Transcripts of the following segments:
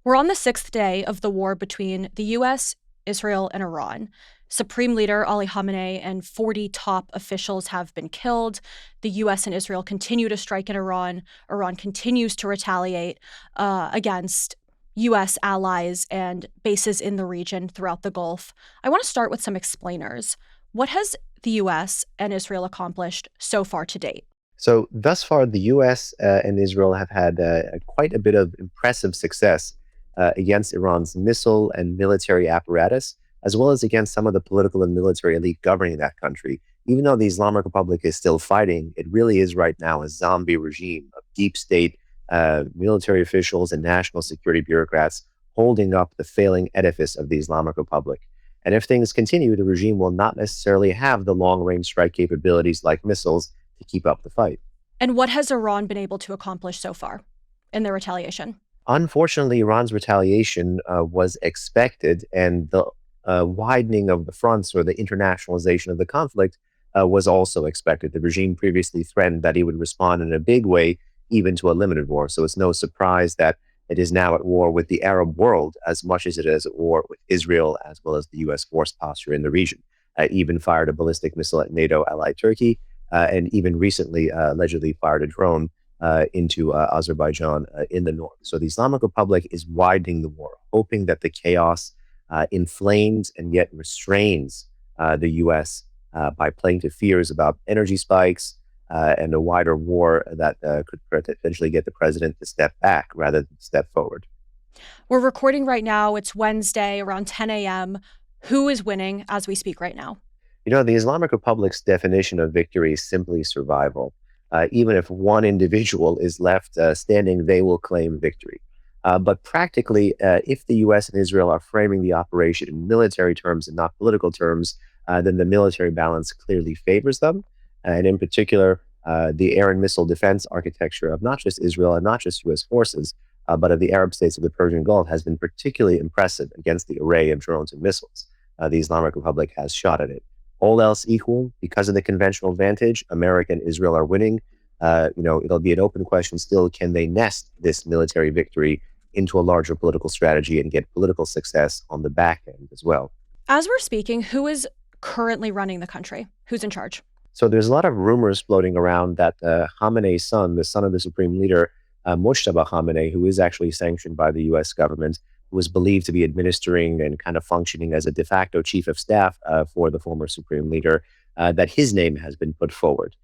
We're on the sixth day of the war between the U.S., Israel, and Iran. Supreme Leader Ali Khamenei and 40 top officials have been killed. The U.S. and Israel continue to strike at Iran. Iran continues to retaliate against U.S. allies and bases in the region throughout the Gulf. I want to start with some explainers. What has the U.S. and Israel accomplished so far to date? So thus far, the U.S. And Israel have had quite a bit of impressive success against Iran's missile and military apparatus, as well as against some of the political and military elite governing that country. Even though the Islamic Republic is still fighting, it really is right now a zombie regime of deep state military officials and national security bureaucrats holding up the failing edifice of the Islamic Republic. And if things continue, the regime will not necessarily have the long-range strike capabilities like missiles to keep up the fight. And what has Iran been able to accomplish so far in their retaliation? Unfortunately, Iran's retaliation was expected, and the widening of the fronts or the internationalization of the conflict was also expected. The regime previously threatened that he would respond in a big way, even to a limited war. So it's no surprise that it is now at war with the Arab world as much as it is at war with Israel, as well as the U.S. force posture in the region. Even fired a ballistic missile at NATO ally Turkey, and even recently allegedly fired a drone into Azerbaijan in the north. So the Islamic Republic is widening the war, hoping that the chaos inflames and yet restrains the U.S. By playing to fears about energy spikes and a wider war that could potentially get the president to step back rather than step forward. We're recording right now. It's Wednesday around 10 a.m. Who is winning as we speak right now? You know, the Islamic Republic's definition of victory is simply survival. Even if one individual is left standing, they will claim victory. But practically, if the U.S. and Israel are framing the operation in military terms and not political terms, then the military balance clearly favors them. And in particular, the air and missile defense architecture of not just Israel and not just U.S. forces, but of the Arab states of the Persian Gulf has been particularly impressive against the array of drones and missiles the Islamic Republic has shot at it. All else equal, because of the conventional advantage, America and Israel are winning. It'll be an open question still, can they nest this military victory into a larger political strategy and get political success on the back end as well? As we're speaking, who is currently running the country? Who's in charge? So there's a lot of rumors floating around that Khamenei's son, the son of the supreme leader, Mojtaba Khamenei, who is actually sanctioned by the U.S. government, who was believed to be administering and kind of functioning as a de facto chief of staff for the former supreme leader, that his name has been put forward.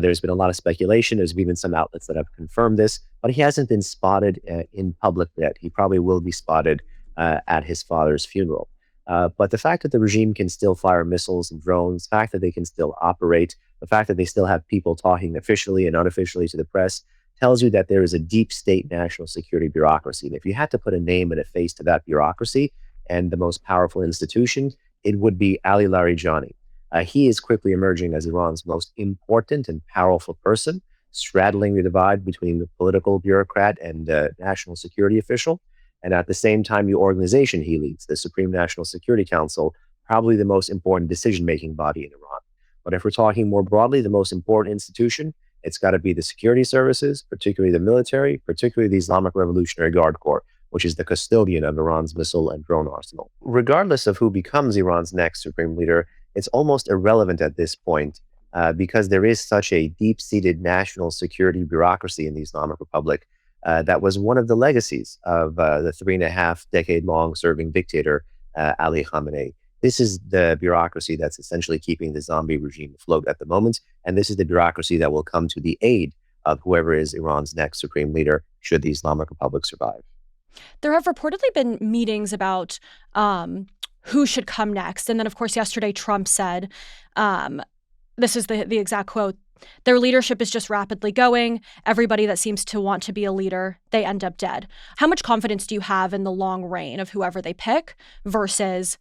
There's been a lot of speculation. There's been some outlets that have confirmed this, but he hasn't been spotted in public yet. He probably will be spotted at his father's funeral. But the fact that the regime can still fire missiles and drones, the fact that they can still operate, the fact that they still have people talking officially and unofficially to the press tells you that there is a deep state national security bureaucracy. And if you had to put a name and a face to that bureaucracy and the most powerful institution, it would be Ali Larijani. He is quickly emerging as Iran's most important and powerful person, straddling the divide between the political bureaucrat and national security official. And at the same time, the organization he leads, the Supreme National Security Council, probably the most important decision-making body in Iran. But if we're talking more broadly, the most important institution, it's got to be the security services, particularly the military, particularly the Islamic Revolutionary Guard Corps, which is the custodian of Iran's missile and drone arsenal. Regardless of who becomes Iran's next supreme leader, it's almost irrelevant at this point because there is such a deep-seated national security bureaucracy in the Islamic Republic that was one of the legacies of the 3.5-decade-long serving dictator, Ali Khamenei. This is the bureaucracy that's essentially keeping the zombie regime afloat at the moment, and this is the bureaucracy that will come to the aid of whoever is Iran's next supreme leader should the Islamic Republic survive. There have reportedly been meetings about who should come next. And then, of course, yesterday, Trump said, this is the exact quote, "Their leadership is just rapidly going. Everybody that seems to want to be a leader, they end up dead." How much confidence do you have in the long reign of whoever they pick versus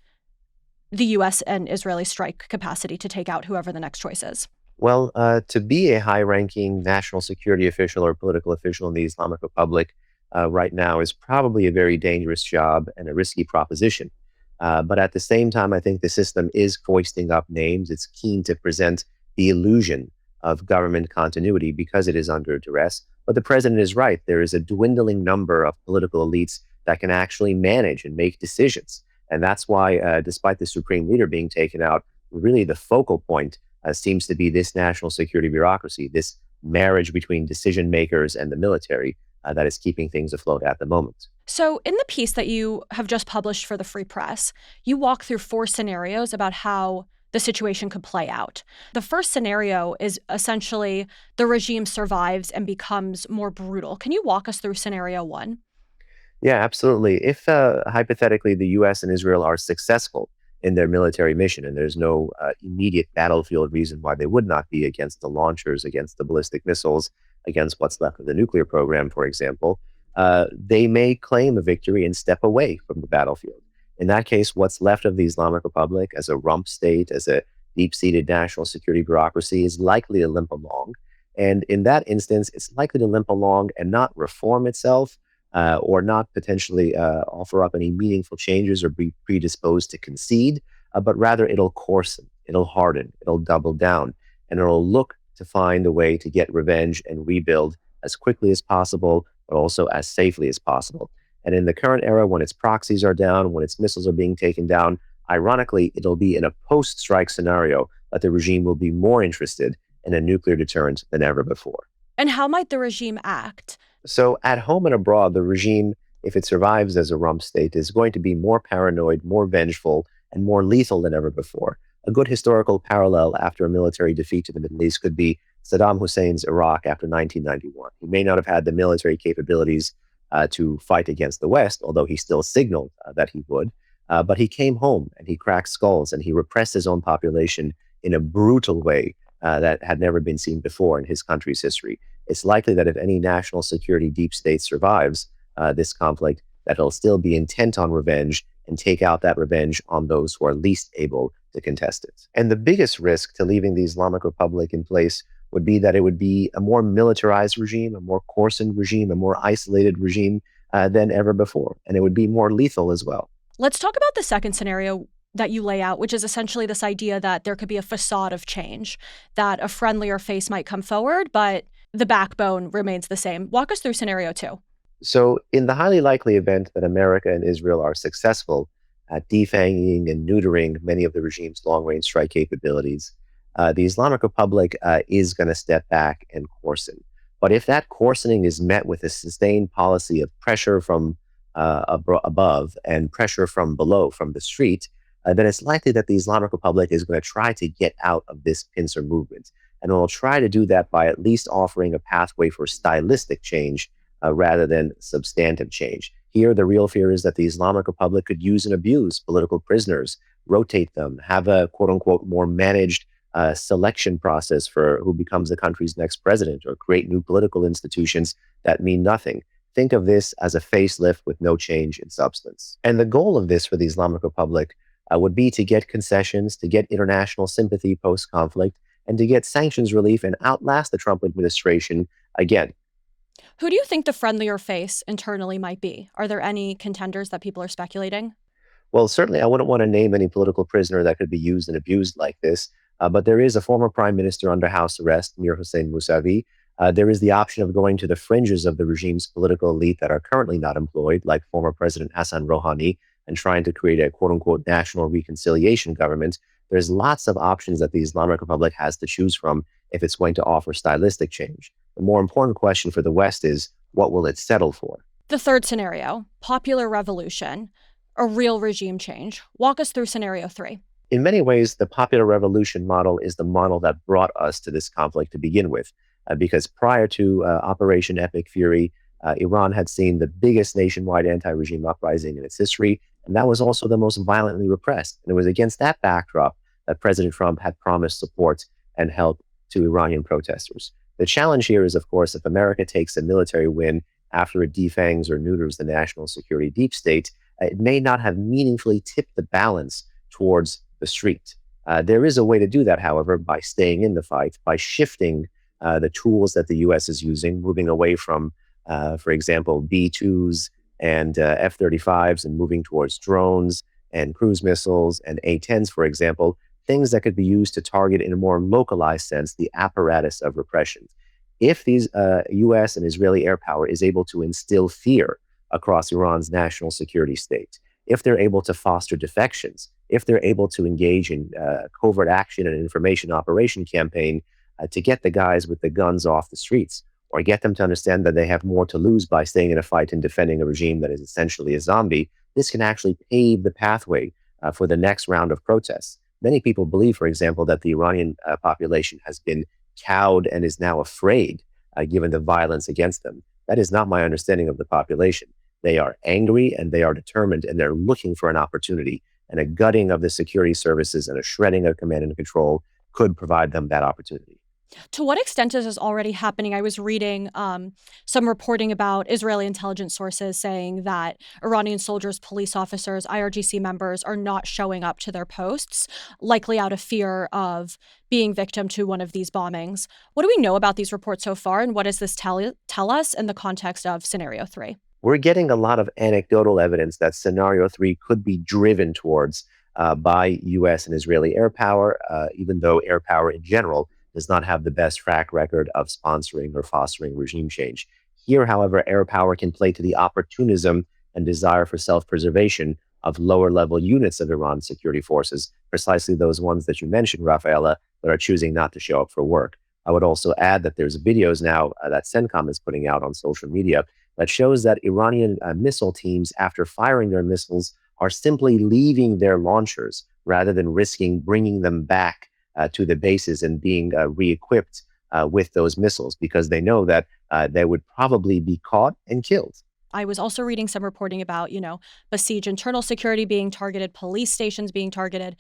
the U.S. and Israeli strike capacity to take out whoever the next choice is? Well, to be a high-ranking national security official or political official in the Islamic Republic right now is probably a very dangerous job and a risky proposition. But at the same time, I think the system is foisting up names. It's keen to present the illusion of government continuity because it is under duress. But the president is right. There is a dwindling number of political elites that can actually manage and make decisions. And that's why, despite the supreme leader being taken out, really the focal point seems to be this national security bureaucracy, this marriage between decision makers and the military that is keeping things afloat at the moment. So, in the piece that you have just published for the Free Press, you walk through 4 scenarios about how the situation could play out. The first scenario is essentially the regime survives and becomes more brutal. Can you walk us through scenario 1? Yeah, absolutely. If hypothetically the US and Israel are successful in their military mission, and there's no immediate battlefield reason why they would not be against the launchers, against the ballistic missiles, against what's left of the nuclear program, for example, they may claim a victory and step away from the battlefield. In that case, what's left of the Islamic Republic as a rump state, as a deep seated national security bureaucracy, is likely to limp along. And in that instance, it's likely to limp along and not reform itself or not potentially offer up any meaningful changes or be predisposed to concede, but rather it'll coarsen, it'll harden, it'll double down, and it'll look to find a way to get revenge and rebuild as quickly as possible, but also as safely as possible. And in the current era, when its proxies are down, when its missiles are being taken down, ironically, it'll be in a post-strike scenario that the regime will be more interested in a nuclear deterrent than ever before. And how might the regime act? So at home and abroad, the regime, if it survives as a rump state, is going to be more paranoid, more vengeful, and more lethal than ever before. A good historical parallel after a military defeat to the Middle East could be Saddam Hussein's Iraq after 1991. He may not have had the military capabilities to fight against the West, although he still signaled that he would. But he came home and he cracked skulls and he repressed his own population in a brutal way that had never been seen before in his country's history. It's likely that if any national security deep state survives this conflict, that it'll still be intent on revenge and take out that revenge on those who are least able to contest it. And the biggest risk to leaving the Islamic Republic in place would be that it would be a more militarized regime, a more coarsened regime, a more isolated regime than ever before. And it would be more lethal as well. Let's talk about the second scenario that you lay out, which is essentially this idea that there could be a facade of change, that a friendlier face might come forward, but the backbone remains the same. Walk us through scenario 2. So in the highly likely event that America and Israel are successful at defanging and neutering many of the regime's long-range strike capabilities, the Islamic Republic is going to step back and coarsen. But if that coarsening is met with a sustained policy of pressure from above and pressure from below, from the street, then it's likely that the Islamic Republic is going to try to get out of this pincer movement. And it will try to do that by at least offering a pathway for stylistic change rather than substantive change. Here, the real fear is that the Islamic Republic could use and abuse political prisoners, rotate them, have a quote-unquote more managed selection process for who becomes the country's next president, or create new political institutions that mean nothing. Think of this as a facelift with no change in substance. And the goal of this for the Islamic Republic would be to get concessions, to get international sympathy post-conflict, and to get sanctions relief and outlast the Trump administration again. Who do you think the friendlier face internally might be? Are there any contenders that people are speculating? Well, certainly I wouldn't want to name any political prisoner that could be used and abused like this, but there is a former prime minister under house arrest, Mir Hossein Mousavi. There is the option of going to the fringes of the regime's political elite that are currently not employed, like former President Hassan Rouhani, and trying to create a quote-unquote national reconciliation government. There's lots of options that the Islamic Republic has to choose from if it's going to offer stylistic change. The more important question for the West is, what will it settle for? The third scenario, popular revolution, a real regime change. Walk us through scenario 3. In many ways, the popular revolution model is the model that brought us to this conflict to begin with, because prior to Operation Epic Fury, Iran had seen the biggest nationwide anti-regime uprising in its history, and that was also the most violently repressed. And it was against that backdrop that President Trump had promised support and help to Iranian protesters. The challenge here is, of course, if America takes a military win after it defangs or neuters the national security deep state, it may not have meaningfully tipped the balance towards the street. There is a way to do that, however, by staying in the fight, by shifting the tools that the U.S. is using, moving away from, for example, B-2s and F-35s and moving towards drones and cruise missiles and A-10s, for example, things that could be used to target in a more localized sense the apparatus of repression. If these U.S. and Israeli air power is able to instill fear across Iran's national security state, if they're able to foster defections, if they're able to engage in covert action and information operation campaign to get the guys with the guns off the streets, or get them to understand that they have more to lose by staying in a fight and defending a regime that is essentially a zombie, this can actually pave the pathway for the next round of protests. Many people believe, for example, that the Iranian population has been cowed and is now afraid given the violence against them. That is not my understanding of the population. They are angry and they are determined and they're looking for an opportunity. And a gutting of the security services and a shredding of command and control could provide them that opportunity. To what extent is this already happening? I was reading some reporting about Israeli intelligence sources saying that Iranian soldiers, police officers, IRGC members are not showing up to their posts, likely out of fear of being victim to one of these bombings. What do we know about these reports so far, and what does this tell us in the context of Scenario 3? We're getting a lot of anecdotal evidence that Scenario 3 could be driven towards by U.S. and Israeli air power, even though air power in general does not have the best track record of sponsoring or fostering regime change. Here, however, air power can play to the opportunism and desire for self-preservation of lower-level units of Iran's security forces, precisely those ones that you mentioned, Rafaela, that are choosing not to show up for work. I would also add that there's videos now that CENTCOM is putting out on social media that shows that Iranian missile teams, after firing their missiles, are simply leaving their launchers rather than risking bringing them back to the bases and being re-equipped with those missiles, because they know that they would probably be caught and killed. I was also reading some reporting about, besieged internal security being targeted, police stations being targeted.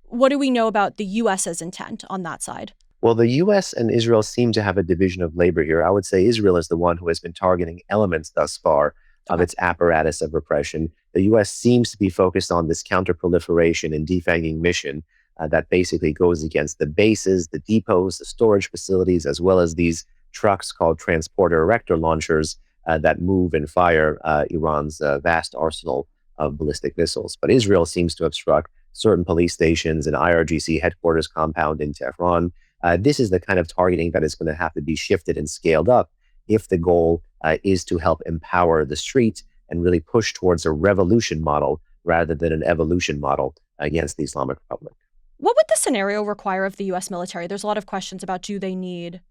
What do we know about the U.S.'s intent on that side? Well, the U.S. and Israel seem to have a division of labor here. I would say Israel is the one who has been targeting elements thus far of its apparatus of repression. The U.S. seems to be focused on this counterproliferation and defanging mission that basically goes against the bases, the depots, the storage facilities, as well as these trucks called transporter erector launchers that move and fire Iran's vast arsenal of ballistic missiles. But Israel seems to have struck certain police stations and IRGC headquarters compound in Tehran. This is the kind of targeting that is going to have to be shifted and scaled up if the goal is to help empower the street and really push towards a revolution model rather than an evolution model against the Islamic Republic. What would the scenario require of the U.S. military? There's a lot of questions about, do they need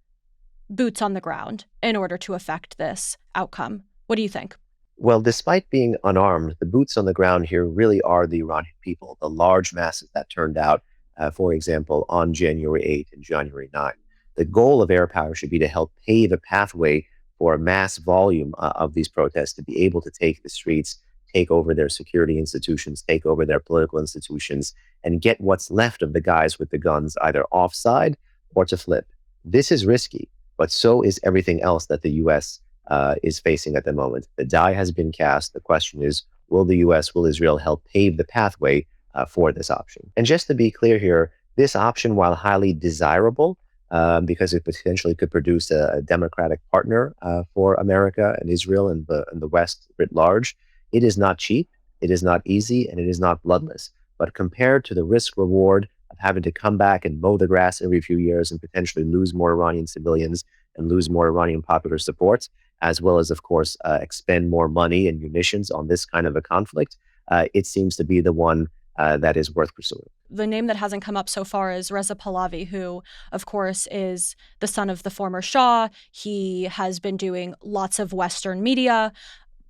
boots on the ground in order to affect this outcome? What do you think? Well, despite being unarmed, the boots on the ground here really are the Iranian people, the large masses that turned out, for example, on January 8th and January 9th. The goal of air power should be to help pave a pathway for a mass volume of these protests to be able to take the streets, take over their security institutions, take over their political institutions, and get what's left of the guys with the guns either offside or to flip. This is risky, but so is everything else that the U.S. Is facing at the moment. The die has been cast. The question is, will the U.S., will Israel help pave the pathway for this option? And just to be clear here, this option, while highly desirable, because it potentially could produce a democratic partner for America and Israel and the West writ large, it is not cheap, it is not easy, and it is not bloodless. But compared to the risk-reward of having to come back and mow the grass every few years and potentially lose more Iranian civilians and lose more Iranian popular support, as well as, of course, expend more money and munitions on this kind of a conflict, it seems to be the one that is worth pursuing. The name that hasn't come up so far is Reza Pahlavi, who, of course, is the son of the former Shah. He has been doing lots of Western media.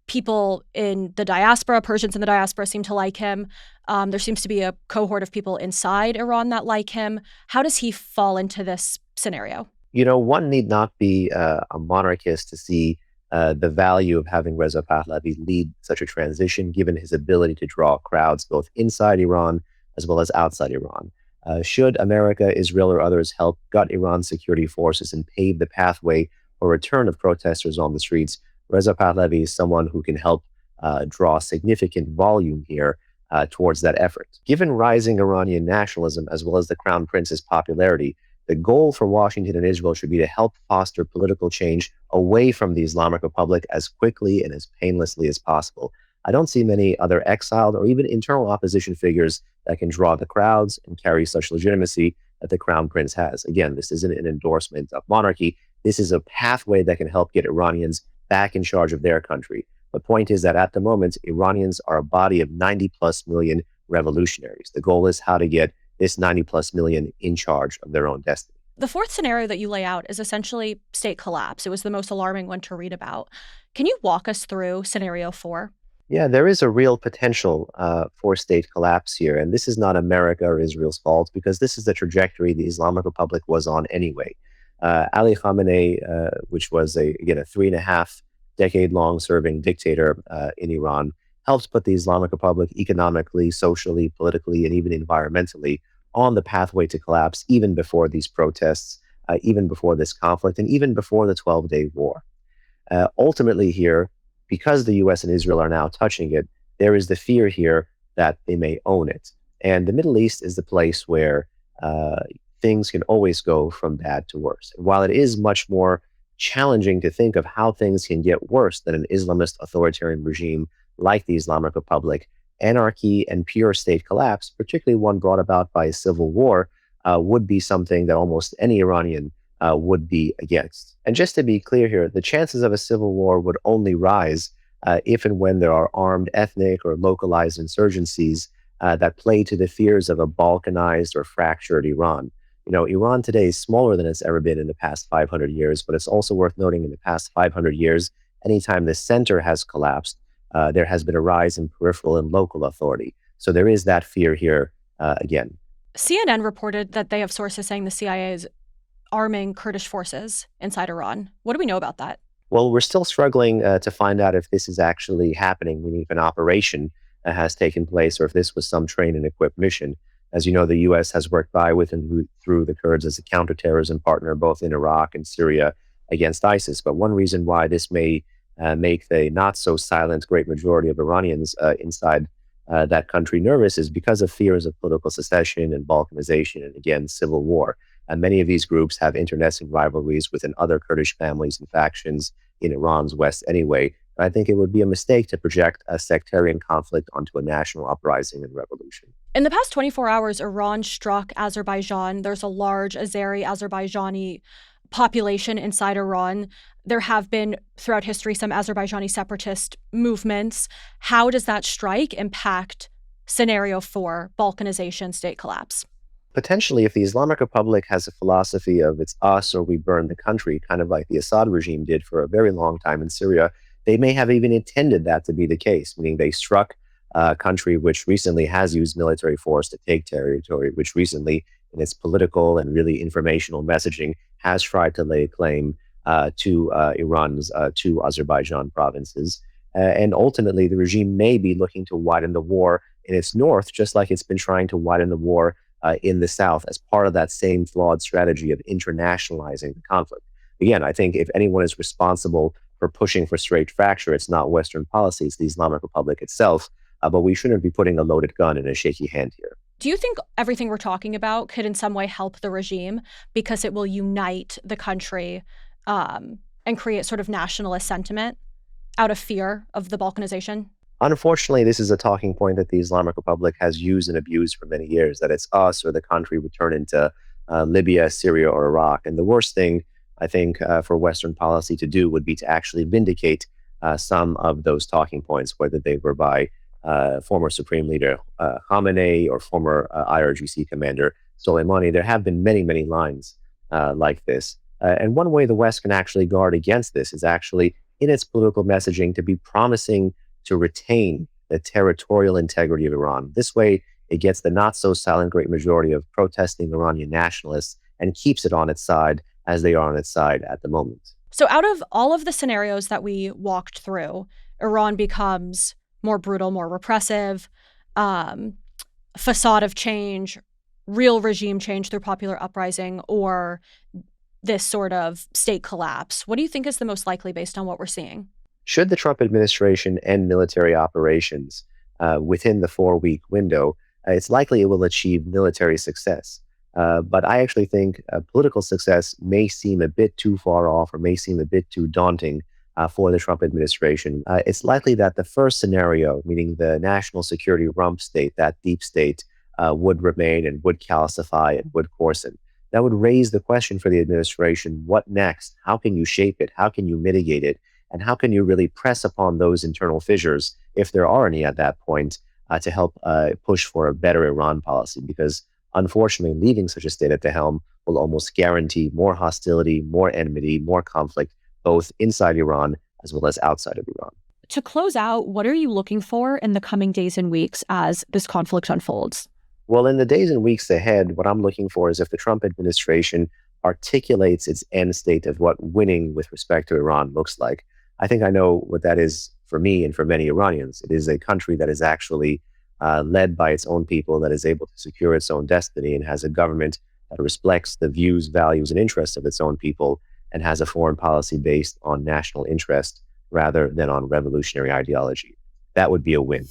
People in the diaspora, Persians in the diaspora, seem to like him. There seems to be a cohort of people inside Iran that like him. How does he fall into this scenario? You know, one need not be a monarchist to see the value of having Reza Pahlavi lead such a transition, given his ability to draw crowds both inside Iran as well as outside Iran. Should America, Israel, or others help gut Iran's security forces and pave the pathway for return of protesters on the streets, Reza Pahlavi is someone who can help draw significant volume here towards that effort. Given rising Iranian nationalism as well as the Crown Prince's popularity, the goal for Washington and Israel should be to help foster political change away from the Islamic Republic as quickly and as painlessly as possible. I don't see many other exiled or even internal opposition figures that can draw the crowds and carry such legitimacy that the Crown Prince has. Again, this isn't an endorsement of monarchy. This is a pathway that can help get Iranians back in charge of their country. The point is that at the moment, Iranians are a body of 90 plus million revolutionaries. The goal is how to get this 90 plus million in charge of their own destiny. The fourth scenario that you lay out is essentially state collapse. It was the most alarming one to read about. Can you walk us through scenario 4? Yeah, there is a real potential for state collapse here. And this is not America or Israel's fault because this is the trajectory the Islamic Republic was on anyway. Ali Khamenei, which was, again, a 3.5 decade long serving dictator in Iran, helped put the Islamic Republic economically, socially, politically, and even environmentally on the pathway to collapse, even before these protests, even before this conflict, and even before the 12-day war. Ultimately, here, because the US and Israel are now touching it, there is the fear here that they may own it. And the Middle East is the place where things can always go from bad to worse. And while it is much more challenging to think of how things can get worse than an Islamist authoritarian regime like the Islamic Republic, anarchy and pure state collapse, particularly one brought about by a civil war, would be something that almost any Iranian would be against. And just to be clear here, the chances of a civil war would only rise if and when there are armed ethnic or localized insurgencies that play to the fears of a balkanized or fractured Iran. You know, Iran today is smaller than it's ever been in the past 500 years, but it's also worth noting in the past 500 years, anytime the center has collapsed, there has been a rise in peripheral and local authority. So there is that fear here again. CNN reported that they have sources saying the CIA is arming Kurdish forces inside Iran. What do we know about that? Well, we're still struggling to find out if this is actually happening, meaning if an operation has taken place or if this was some trained and equipped mission. As you know, the U.S. has worked by, with, and through the Kurds as a counterterrorism partner, both in Iraq and Syria against ISIS. But one reason why this may make the not-so-silent great majority of Iranians inside that country nervous is because of fears of political secession and balkanization and, again, civil war. And many of these groups have internecine rivalries within other Kurdish families and factions in Iran's west anyway. And I think it would be a mistake to project a sectarian conflict onto a national uprising and revolution. In the past 24 hours, Iran struck Azerbaijan. There's a large Azeri Azerbaijani population inside Iran. There have been, throughout history, some Azerbaijani separatist movements. How does that strike impact scenario 4, balkanization, state collapse? Potentially, if the Islamic Republic has a philosophy of it's us or we burn the country, kind of like the Assad regime did for a very long time in Syria, they may have even intended that to be the case, meaning they struck a country which recently has used military force to take territory, which recently, in its political and really informational messaging, has tried to lay claim to Iran's two Azerbaijan provinces. And ultimately, the regime may be looking to widen the war in its north, just like it's been trying to widen the war in the south as part of that same flawed strategy of internationalizing the conflict. Again, I think if anyone is responsible for pushing for straight fracture, it's not Western policy, it's the Islamic Republic itself. But we shouldn't be putting a loaded gun in a shaky hand here. Do you think everything we're talking about could in some way help the regime because it will unite the country and create sort of nationalist sentiment out of fear of the balkanization? Unfortunately, this is a talking point that the Islamic Republic has used and abused for many years, that it's us or the country would turn into Libya, Syria, or Iraq. And the worst thing, I think, for Western policy to do would be to actually vindicate some of those talking points, whether they were by former Supreme Leader Khamenei or former IRGC Commander Soleimani. There have been many, many lines like this. And one way the West can actually guard against this is actually in its political messaging to be promising to retain the territorial integrity of Iran. This way, it gets the not-so-silent great majority of protesting Iranian nationalists and keeps it on its side as they are on its side at the moment. So out of all of the scenarios that we walked through, Iran becomes more brutal, more repressive, facade of change, real regime change through popular uprising, or this sort of state collapse. What do you think is the most likely based on what we're seeing? Should the Trump administration end military operations within the 4-week window, it's likely it will achieve military success. But I actually think political success may seem a bit too far off or may seem a bit too daunting for the Trump administration. It's likely that the first scenario, meaning the national security rump state, that deep state, would remain and would calcify and would coarsen. That would raise the question for the administration, what next? How can you shape it? How can you mitigate it? And how can you really press upon those internal fissures, if there are any at that point, to help push for a better Iran policy? Because unfortunately, leaving such a state at the helm will almost guarantee more hostility, more enmity, more conflict, both inside Iran as well as outside of Iran. To close out, what are you looking for in the coming days and weeks as this conflict unfolds? Well, in the days and weeks ahead, what I'm looking for is if the Trump administration articulates its end state of what winning with respect to Iran looks like. I think I know what that is for me and for many Iranians. It is a country that is actually led by its own people, that is able to secure its own destiny, and has a government that respects the views, values, and interests of its own people, and has a foreign policy based on national interest rather than on revolutionary ideology. That would be a win.